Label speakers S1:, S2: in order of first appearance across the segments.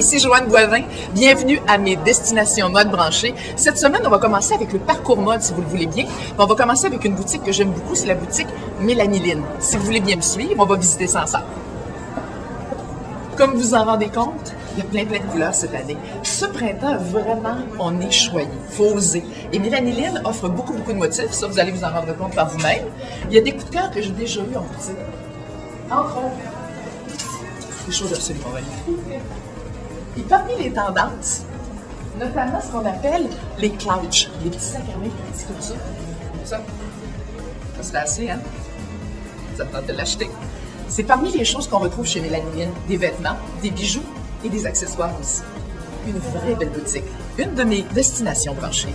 S1: Ici Joanne Boivin. Bienvenue à mes destinations mode branchées. Cette semaine, on va commencer avec le parcours mode, si vous le voulez bien. On va commencer avec une boutique que j'aime beaucoup, c'est la boutique Mélanie-Lynn. Si vous voulez bien me suivre, on va visiter ça ensemble. Comme vous en rendez compte, il y a plein de couleurs cette année. Ce printemps, vraiment, on est choyé. Il faut oser. Et Mélanie-Lynn offre beaucoup de motifs. Ça, vous allez vous en rendre compte par vous-même. Il y a des coups de cœur que j'ai déjà eus en boutique. Entre autres, des choses absolument magnifiques. Et parmi les tendances, notamment ce qu'on appelle les clouches, les petits sacs à main petits comme ça. Ça c'est assez, hein? Ça tente de l'acheter. C'est parmi les choses qu'on retrouve chez Mélanie-Lynn. Des vêtements, des bijoux et des accessoires aussi. Une vraie belle boutique. Une de mes destinations branchées.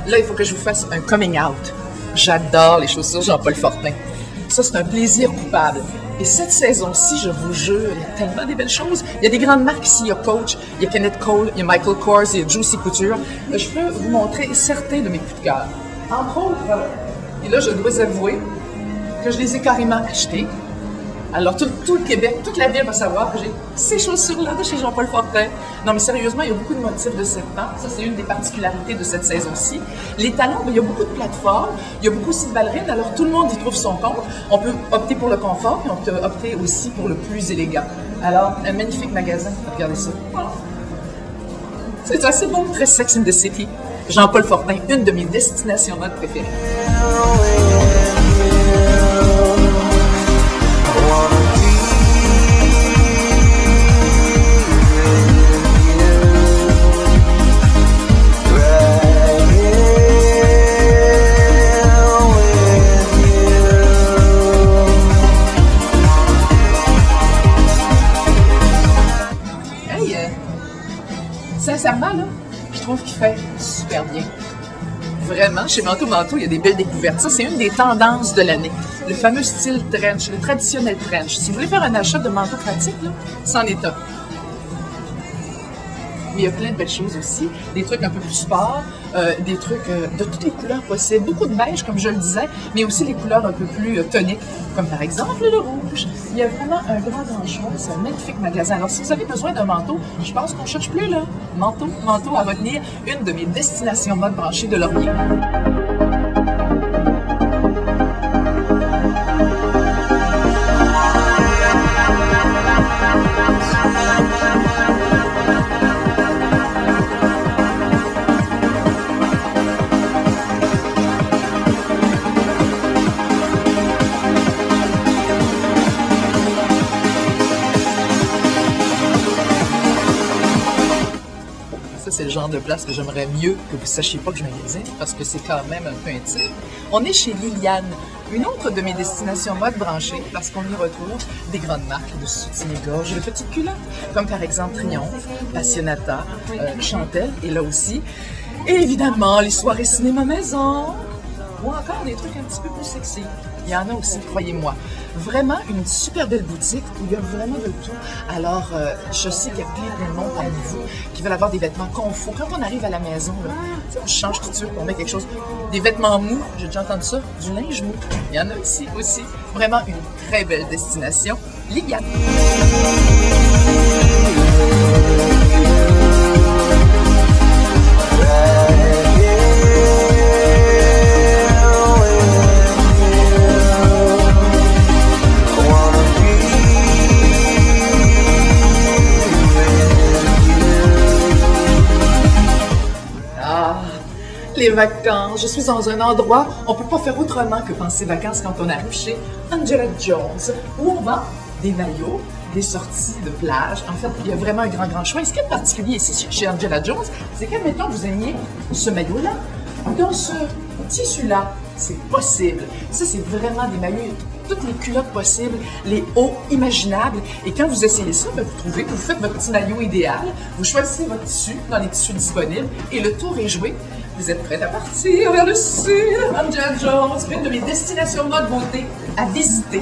S1: Là, il faut que je vous fasse un coming out. J'adore les chaussures Jean-Paul Fortin. Ça, c'est un plaisir coupable. Et cette saison-ci, je vous jure, il y a tellement des belles choses. Il y a des grandes marques ici. Il y a Coach, il y a Kenneth Cole, il y a Michael Kors, il y a Juicy Couture. Je peux vous montrer certains de mes coups de cœur. Entre autres, et là, je dois avouer que je les ai carrément achetés. Alors, tout le Québec, toute la ville va savoir que j'ai ces chaussures-là de chez Jean-Paul Fortin. Non, mais sérieusement, il y a beaucoup de motifs de serpent. Ça, c'est une des particularités de cette saison-ci. Les talons, il y a beaucoup de plateformes. Il y a beaucoup aussi de ballerines. Alors, tout le monde y trouve son compte. On peut opter pour le confort, et on peut opter aussi pour le plus élégant. Alors, un magnifique magasin. Regardez ça. C'est assez beau, très Sex in the City. Jean-Paul Fortin, une de mes destinations mode préférées. Sincèrement, là, je trouve qu'il fait super bien. Vraiment, chez Manteau, il y a des belles découvertes. Ça, c'est une des tendances de l'année. Le fameux style trench, le traditionnel trench. Si vous voulez faire un achat de manteau pratique, là, c'en est un. Mais il y a plein de belles choses aussi. Des trucs un peu plus sport, des trucs de toutes les couleurs possibles. Beaucoup de beige, comme je le disais, mais aussi les couleurs un peu plus toniques, comme par exemple le rouge. Il y a vraiment un grand choix. C'est un magnifique magasin. Alors, si vous avez besoin d'un manteau, je pense qu'on ne cherche plus, là. Manteau à retenir. Une de mes destinations mode branchées de Laurier. C'est le genre de place que j'aimerais mieux que vous ne sachiez pas que je magasine parce que c'est quand même un peu intime. On est chez Liliane, une autre de mes destinations mode branchées parce qu'on y retrouve des grandes marques de soutien-gorge et de petites culottes, comme par exemple Triomphe, Passionata, Chantel et là aussi. Et évidemment, les soirées cinéma maison ou encore des trucs un petit peu plus sexy. Il y en a aussi, croyez-moi. Vraiment une super belle boutique où il y a vraiment de tout. Alors, je sais qu'il y a plein de monde parmi vous qui veulent avoir des vêtements confort. Quand on arrive à la maison, là, on change tout de suite, on met quelque chose. Des vêtements mous, j'ai déjà entendu ça, du linge mou. Il y en a ici aussi. Vraiment une très belle destination. Liliane. Les vacances. Je suis dans un endroit, on ne peut pas faire autrement que penser vacances quand on arrive chez Angela Jones, où on vend des maillots, des sorties de plage. En fait, il y a vraiment un grand choix. Et ce qui est particulier ici chez Angela Jones, c'est qu'admettons vous aimiez ce maillot-là, dans ce tissu-là, c'est possible. Ça, c'est vraiment des maillots, toutes les culottes possibles, les hauts imaginables. Et quand vous essayez ça, ben, vous faites votre petit maillot idéal, vous choisissez votre tissu dans les tissus disponibles et le tour est joué. Vous êtes prête à partir vers le sud. Angela Jones, une de mes destinations mode beauté à visiter.